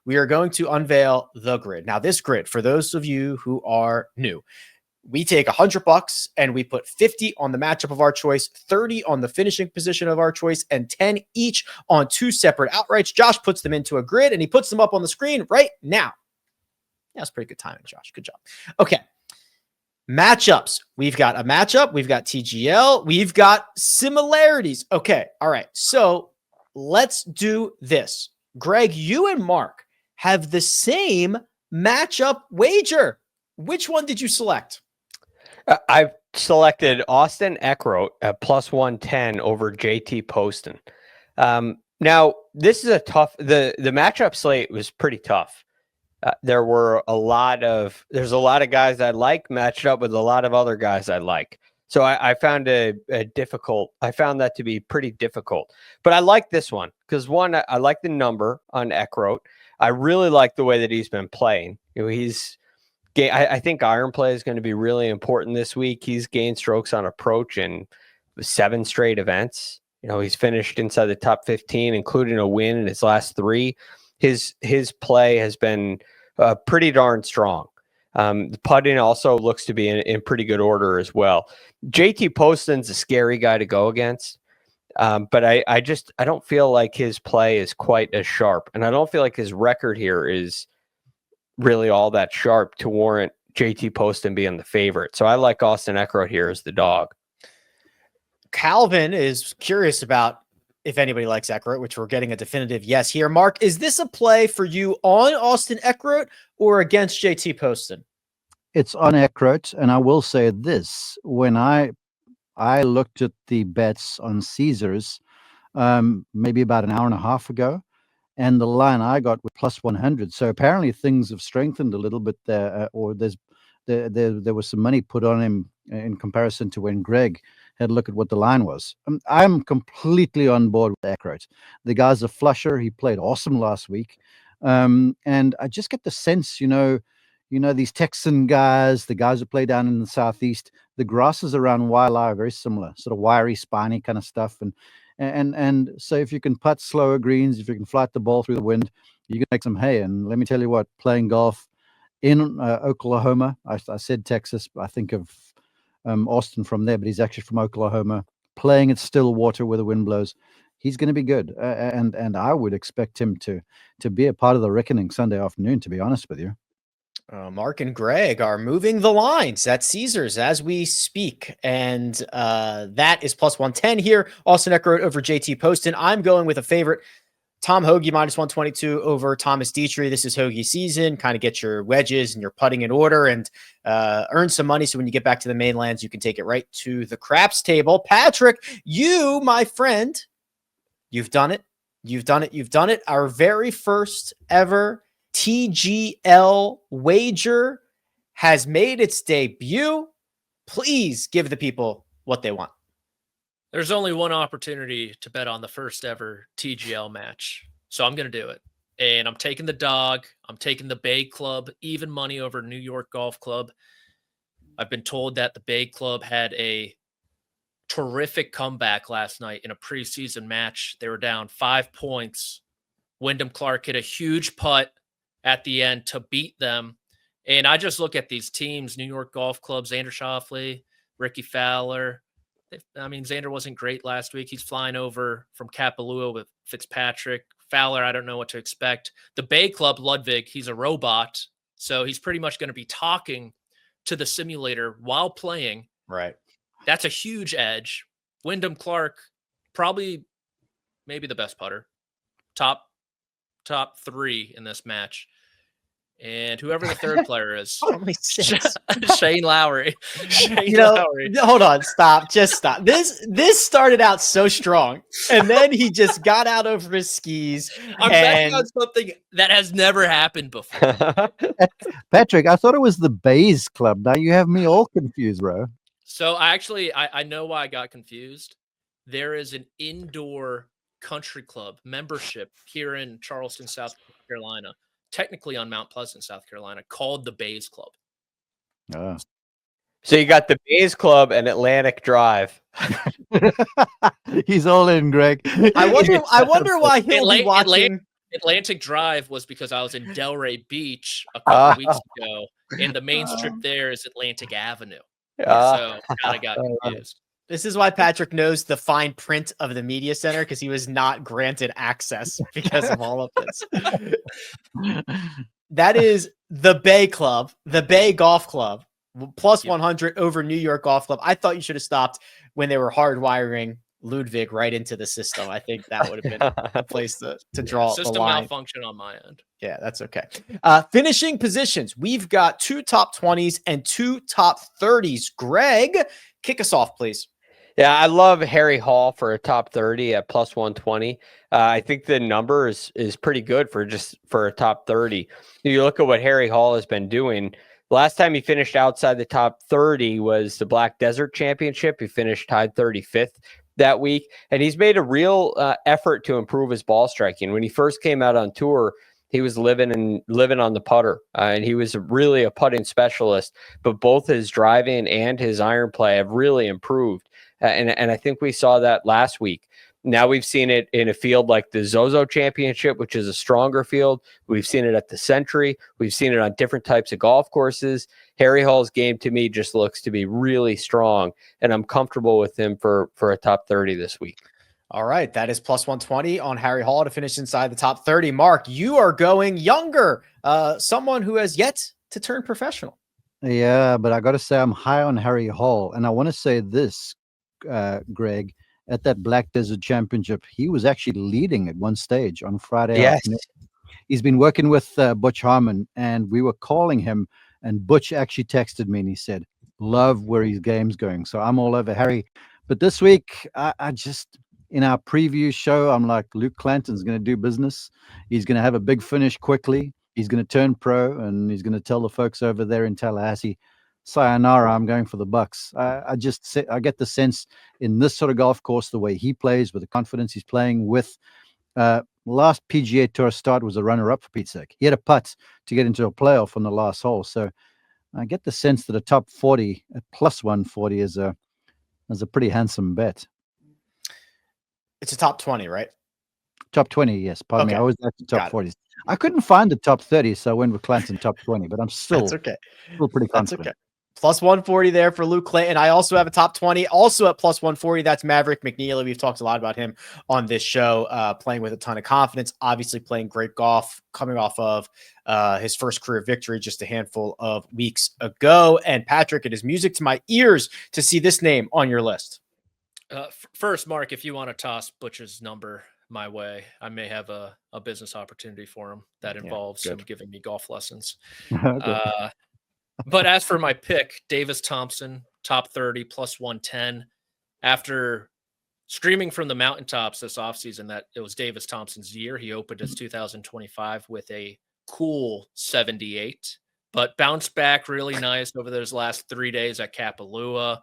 we are going to unveil the grid. Now, this grid, for those of you who are new, we take $100 and we put 50 on the matchup of our choice, 30 on the finishing position of our choice, and 10 each on two separate outrights. Josh puts them into a grid and he puts them up on the screen right now. Yeah, that's pretty good timing, Josh. Good job. Okay. Matchups. We've got a matchup. We've got TGL. We've got similarities. Okay. All right. So let's do this. Greg, you and Mark have the same matchup wager. Which one did you select? I've selected Austin Eckroat at plus 110 over JT Poston. Now, this is a tough, the matchup slate was pretty tough. There's a lot of guys I like matched up with a lot of other guys I like. So I found I found that to be pretty difficult. But I like this one because one, I like the number on Eckroat. I really like the way that he's been playing. I think iron play is going to be really important this week. He's gained strokes on approach in 7 straight events. He's finished inside the top 15, including a win in his last 3. His play has been pretty darn strong. The putting also looks to be in pretty good order as well. JT Poston's a scary guy to go against, but I don't feel like his play is quite as sharp, and I don't feel like his record here is really all that sharp to warrant JT Poston being the favorite. So I like Austin Eckroat here as the dog. Calvin is curious about if anybody likes Eckroat, which we're getting a definitive yes here. Mark, is this a play for you on Austin Eckroat or against JT Poston? It's on Eckroat, and I will say this. When I looked at the bets on Caesars maybe about an hour and a half ago, and the line I got was plus 100. So apparently things have strengthened a little bit there, or there was some money put on him in comparison to when Greg had a look at what the line was. I'm completely on board with Eckroat. The guy's a flusher. He played awesome last week. And I just get the sense, these Texan guys, the guys who play down in the Southeast, the grasses around Wailea are very similar, sort of wiry, spiny kind of stuff. And so if you can putt slower greens, if you can flight the ball through the wind, you can make some hay. And let me tell you what, playing golf in Oklahoma, I said Texas, I think of Austin from there, but he's actually from Oklahoma, playing at Stillwater where the wind blows. He's going to be good. And I would expect him to be a part of the reckoning Sunday afternoon, to be honest with you. Mark and Greg are moving the lines at Caesars as we speak. And that is plus 110 here. Austin Eckroat over JT Poston. I'm going with a favorite. Tom Hoagie minus 122 over Thomas Dietrich. This is Hoagie season. Kind of get your wedges and your putting in order and earn some money. So when you get back to the mainlands, you can take it right to the craps table. Patrick, you, my friend, you've done it. You've done it. You've done it. Our very first ever TGL wager has made its debut. Please give the people what they want. There's only one opportunity to bet on the first ever TGL match. So I'm going to do it. And I'm taking the dog. I'm taking the Bay Club, even money over New York Golf Club. I've been told that the Bay Club had a terrific comeback last night in a preseason match. They were down 5 points. Wyndham Clark hit a huge putt at the end to beat them. And I just look at these teams, New York Golf Club, Xander Schauffele, Ricky Fowler. Xander wasn't great last week. He's flying over from Kapalua with Fitzpatrick. Fowler, I don't know what to expect. The Bay Club, Ludwig, he's a robot. So he's pretty much going to be talking to the simulator while playing. Right. That's a huge edge. Wyndham Clark, probably maybe the best putter. Top 3 in this match. And whoever the third player is, Shane Lowry. Lowry. Hold on, stop, just stop. This started out so strong, and then he just got out over his skis. I'm betting on something that has never happened before. Patrick, I thought it was the Bays Club. Now you have me all confused, bro. So I know why I got confused. There is an indoor country club membership here in Charleston, South Carolina. Technically on Mount Pleasant, South Carolina, called the Bays Club. So you got the Bays Club and Atlantic Drive. He's all in, Greg. I wonder why he'll be watching. Atlantic Drive was because I was in Delray Beach a couple weeks ago, and the main strip there is Atlantic Avenue. So kind of got confused. This is why Patrick knows the fine print of the media center, because he was not granted access because of all of this. That is the Bay Club, the Bay Golf Club, plus 100 over New York Golf Club. I thought you should have stopped when they were hardwiring Ludwig right into the system. I think that would have been a place to draw the System line. malfunction on my end. Yeah, that's okay. Finishing positions. We've got 2 top 20s and 2 top 30s. Greg, kick us off, please. Yeah, I love Harry Hall for a top 30 at plus 120. I think the number is pretty good for a top 30. You look at what Harry Hall has been doing. Last time he finished outside the top 30 was the Black Desert Championship. He finished tied 35th that week, and he's made a real effort to improve his ball striking. When he first came out on tour, he was living on the putter, and he was really a putting specialist. But both his driving and his iron play have really improved, and I think we saw that last week. Now we've seen it in a field like the Zozo Championship, which is a stronger field. We've seen it at the Century. We've seen it on different types of golf courses. Harry Hall's game to me just looks to be really strong, and I'm comfortable with him for a top 30 this week. All right, that is plus 120 on Harry Hall to finish inside the top 30. Mark, you are going younger, someone who has yet to turn professional. Yeah, but I got to say I'm high on Harry Hall, and I want to say this, Greg. At that Black Desert Championship, he was actually leading at one stage on Friday afternoon. He's been working with Butch Harmon, and we were calling him, and Butch actually texted me, and he said, love where his game's going. So I'm all over Harry. But this week, I just, in our preview show, I'm like, Luke Clanton's going to do business. He's going to have a big finish quickly. He's going to turn pro, and he's going to tell the folks over there in Tallahassee, sayonara, I'm going for the Bucks. I get the sense in this sort of golf course, the way he plays, with the confidence he's playing with. Last PGA Tour start was a runner-up, for Pete's sake. He had a putt to get into a playoff on the last hole. So I get the sense that a top 40 at plus 140 is a pretty handsome bet. It's a top 20, right? Top 20, yes. Pardon me. I always like the top 40s. I couldn't find the top 30, so I went with Clanton top 20, but I'm still, That's okay. Still pretty confident. That's okay. Plus 140 there for Luke Clanton. I also have a top 20, also at plus 140. That's Maverick McNeely. We've talked a lot about him on this show, playing with a ton of confidence, obviously playing great golf, coming off of his first career victory just a handful of weeks ago. And Patrick, it is music to my ears to see this name on your list. First, Mark, if you want to toss Butch's number my way, I may have a business opportunity for him that involves him giving me golf lessons. But as for my pick, Davis Thompson, top 30, plus 110. After screaming from the mountaintops this offseason that it was Davis Thompson's year, he opened his 2025 with a cool 78, but bounced back really nice over those last 3 days at Kapalua.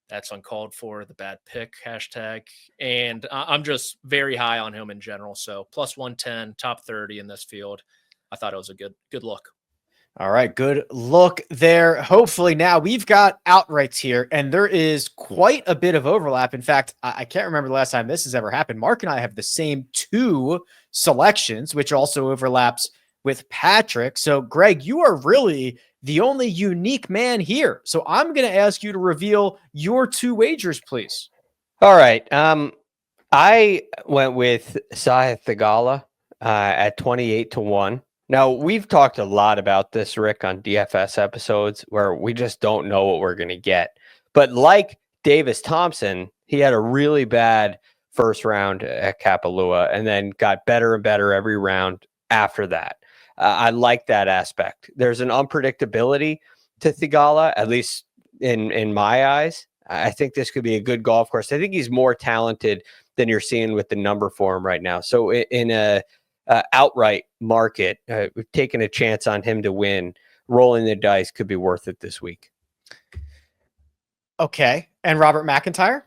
That's uncalled for, the bad pick hashtag. And I'm just very high on him in general. So plus 110, top 30 in this field. I thought it was a good look. All right, good look there. Hopefully now we've got outrights here, and there is quite a bit of overlap. In fact, I can't remember the last time this has ever happened. Mark and I have the same 2 selections, which also overlaps with Patrick. So, Greg, you are really the only unique man here. So I'm going to ask you to reveal your 2 wagers, please. All right. I went with Sahith Theegala at 28-1. Now, we've talked a lot about this, Rick, on DFS episodes where we just don't know what we're going to get. But like Davis Thompson, he had a really bad first round at Kapalua and then got better and better every round after that. I like that aspect. There's an unpredictability to Theegala, at least in my eyes. I think this could be a good golf course. I think he's more talented than you're seeing with the number for him right now. So in a outright market, we've taken a chance on him to win. Rolling the dice could be worth it this week. Okay. And Robert McIntyre?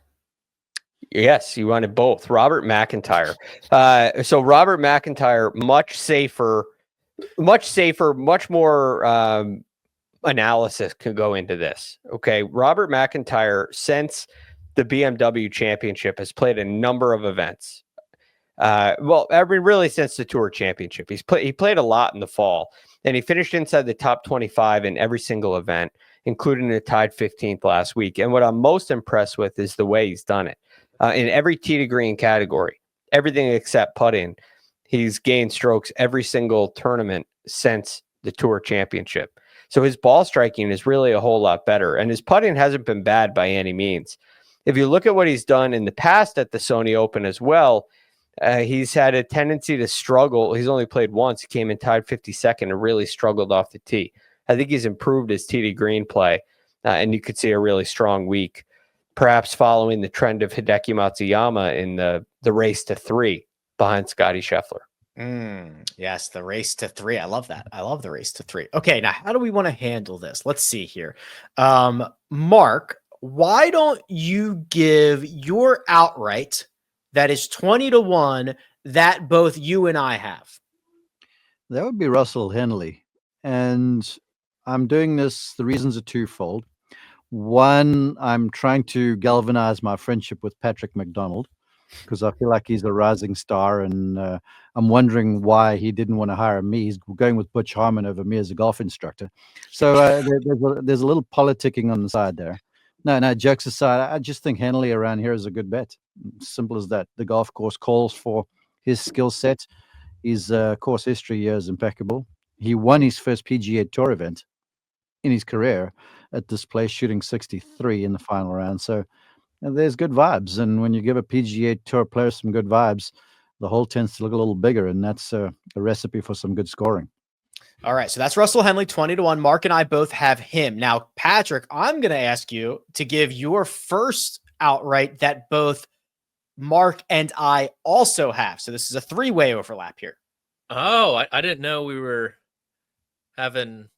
Yes, you wanted both. Robert McIntyre. So Robert McIntyre, much safer, much more analysis could go into this. Okay. Robert McIntyre, since the BMW Championship, has played a number of events. Well, really since the Tour Championship. He played a lot in the fall, and he finished inside the top 25 in every single event, including a tied 15th last week. And what I'm most impressed with is the way he's done it. In every tee to green category, everything except putting, he's gained strokes every single tournament since the Tour Championship. So his ball striking is really a whole lot better, and his putting hasn't been bad by any means. If you look at what he's done in the past at the Sony Open as well, he's had a tendency to struggle. He's only played once. He came in tied 52nd and really struggled off the tee. I think he's improved his tee to green play, and you could see a really strong week, perhaps following the trend of Hideki Matsuyama in the race to 3 behind Scottie Scheffler. Yes, the race to 3. I love that. I love the race to 3. Okay, now how do we want to handle this? Let's see here. Mark, why don't you give your outright that is 20-1 that both you and I have? That would be Russell Henley. And I'm doing this, the reasons are twofold. One, I'm trying to galvanize my friendship with Patrick McDonald, because I feel like he's a rising star, and I'm wondering why he didn't want to hire me. He's going with Butch Harmon over me as a golf instructor. So there's a little politicking on the side there. No, jokes aside, I just think Henley around here is a good bet. Simple as that. The golf course calls for his skill set. His course history here is impeccable. He won his first PGA Tour event in his career at this place, shooting 63 in the final round. So there's good vibes. And when you give a PGA Tour player some good vibes, the hole tends to look a little bigger, and that's a recipe for some good scoring. All right, so that's Russell Henley, 20-1. Mark and I both have him. Now, Patrick, I'm going to ask you to give your first outright that both Mark and I also have. So this is a 3-way overlap here. Oh, I didn't know we were having.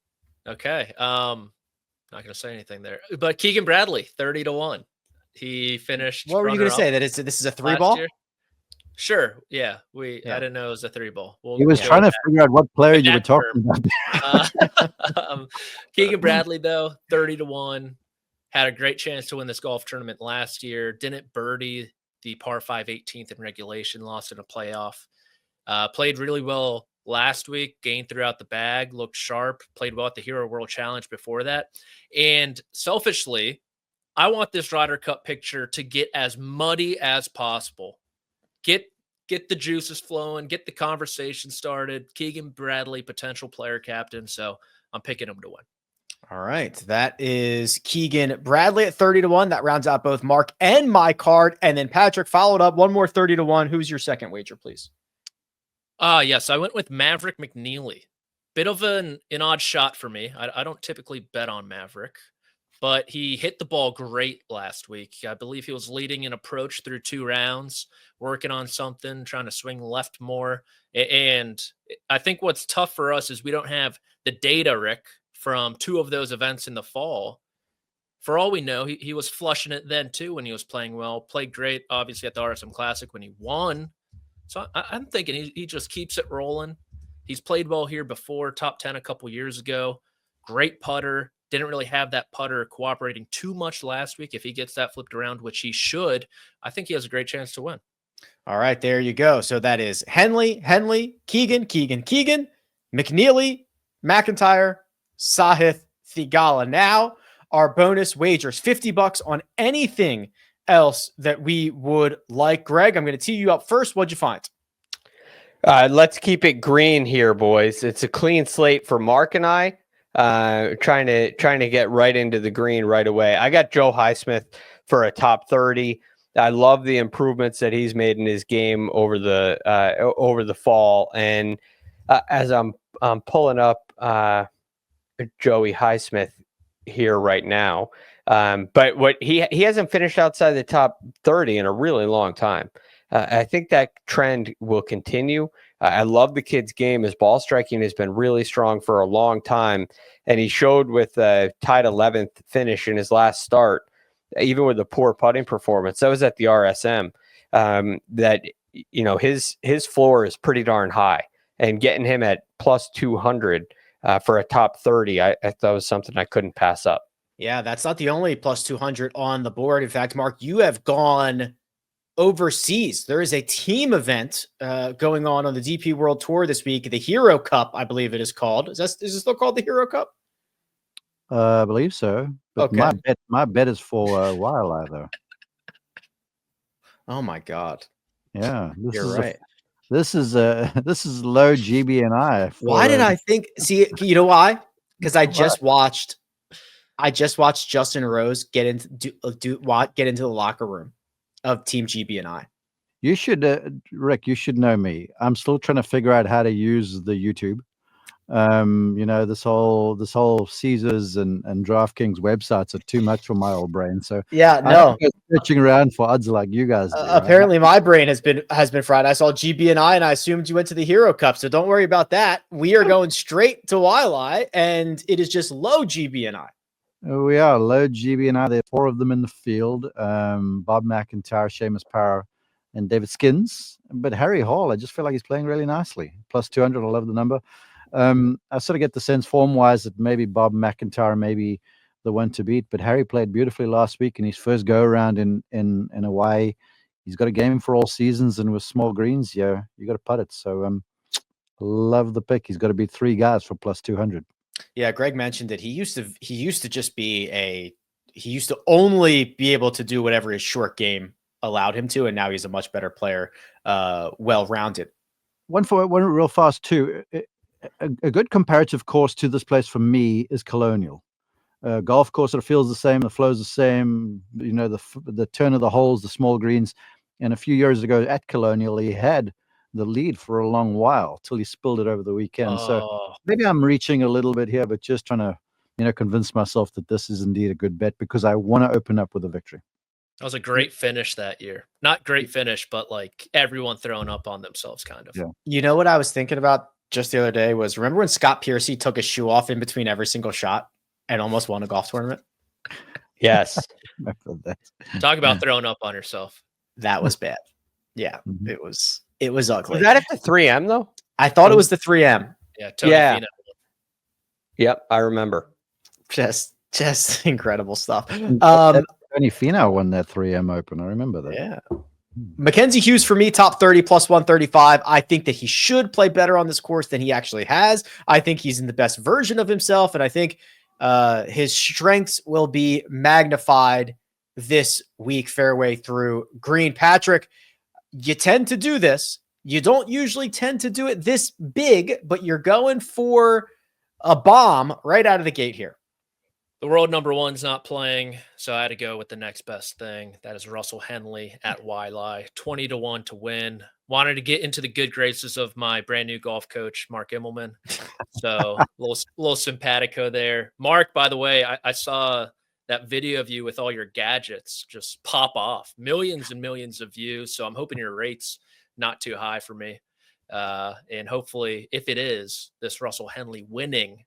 Okay, not going to say anything there. But Keegan Bradley, 30-1. He finished. What were you going to say? That this is a 3-ball? Year? Sure. Yeah. I didn't know it was a 3-ball. He was trying to figure out what player you were talking about. Keegan Bradley, though, 30-1, had a great chance to win this golf tournament last year. Didn't birdie the par 5 18th in regulation, lost in a playoff. Played really well last week, gained throughout the bag, looked sharp, played well at the Hero World Challenge before that. And selfishly, I want this Ryder Cup picture to get as muddy as possible. Get the juices flowing, get the conversation started. Keegan Bradley, potential player captain. So I'm picking him to win. All right. That is Keegan Bradley at 30-1. That rounds out both Mark and my card. And then Patrick followed up one more 30-1. Who's your second wager, please? Yes, I went with Maverick McNeely. Bit of an odd shot for me. I don't typically bet on Maverick, but he hit the ball great last week. I believe he was leading an approach through 2 rounds, working on something, trying to swing left more. And I think what's tough for us is we don't have the data, Rick, from 2 of those events in the fall. For all we know, he was flushing it then too when he was playing well. Played great, obviously, at the RSM Classic when he won. So I'm thinking he just keeps it rolling. He's played well here before, top 10 a couple years ago. Great putter. Didn't really have that putter cooperating too much last week. If he gets that flipped around, which he should, I think he has a great chance to win. All right, there you go. So that is Henley, Keegan, McNeely, McIntyre, Sahith, Thigala. Now our bonus wagers, $50 on anything else that we would like. Greg, I'm going to tee you up first. What'd you find? Let's keep it green here, boys. It's a clean slate for Mark and I. Trying to get right into the green right away. I got Joe Highsmith for a top 30. I love the improvements that he's made in his game over the fall. And as I'm pulling up Joey Highsmith here right now, but what he hasn't finished outside the top 30 in a really long time. I think that trend will continue. I love the kid's game. His ball striking has been really strong for a long time. And he showed with a tied 11th finish in his last start, even with a poor putting performance. That was at the RSM. That, his floor is pretty darn high. And getting him at plus 200 for a top 30, I thought was something I couldn't pass up. Yeah, that's not the only plus 200 on the board. In fact, Mark, you have gone overseas. There is a team event going on the DP World Tour this week, the Hero Cup, I believe it is called. Is it still called the Hero Cup? I believe so. But Okay. my bet is for Wildlife, though. Oh my God. Yeah, You're right. This is low GBNI. Why did I think? See, you know why? Because I just watched Justin Rose get into get into the locker room of Team GBNI. You should, Rick. You should know me. I'm still trying to figure out how to use the YouTube. This whole Caesars and DraftKings websites are too much for my old brain. So yeah, no, I'm searching around for odds like you guys do. Apparently, my brain has been fried. I saw GBNI and I assumed you went to the Hero Cup. So don't worry about that. We are going straight to Waialae, and it is just low GBNI. We are low GBNI. There are 4 of them in the field. Bob McIntyre, Seamus Power, and David Skins. But Harry Hall, I just feel like he's playing really nicely. Plus 200, I love the number. I sort of get the sense form-wise that maybe Bob McIntyre may be the one to beat, but Harry played beautifully last week in his first go-around in Hawaii. He's got a game for all seasons, and with small greens, you got to putt it. So love the pick. He's got to beat 3 guys for plus 200. Yeah, Greg mentioned that he used to just be he used to only be able to do whatever his short game allowed him to, and now he's a much better player, well-rounded. One real fast too. A good comparative course to this place for me is Colonial. Golf course sort of feels the same, the flow's the same, the turn of the holes, the small greens. And a few years ago at Colonial, he had the lead for a long while till he spilled it over the weekend. So maybe I'm reaching a little bit here, but just trying to convince myself that this is indeed a good bet because I want to open up with a victory. That was a great finish that year. Not great finish, but like everyone throwing up on themselves, kind of. Yeah. You know what I was thinking about just the other day was, remember when Scott Piercy took his shoe off in between every single shot and almost won a golf tournament? Yes. Talk about throwing up on yourself. That was bad. Yeah, it was ugly. Was that at the 3M though? I thought it was the 3M. Yeah. Tony Finau. Yep, I remember. Just incredible stuff. Tony Finau won that 3M Open. I remember that. Yeah. Mackenzie Hughes for me, top 30 plus 135. I think that he should play better on this course than he actually has. I think he's in the best version of himself, and I think his strengths will be magnified this week, fairway through green. Patrick, you tend to do this. You don't usually tend to do it this big, but you're going for a bomb right out of the gate here. The world number one's not playing, so I had to go with the next best thing. That is Russell Henley at Waialae, 20-1 to win. Wanted to get into the good graces of my brand new golf coach, Mark Immelman. So little simpatico there. Mark, by the way, I saw that video of you with all your gadgets just pop off. Millions and millions of views. So I'm hoping your rate's not too high for me. And hopefully, if it is, this Russell Henley winning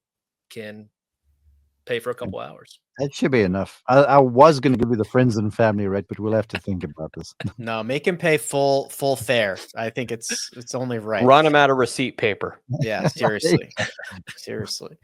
can pay for a couple hours. That should be enough. I was going to give you the friends and family rate, but we'll have to think about this. No, make him pay full fare. I think it's only right. Run him out of receipt paper. Yeah, seriously. Seriously.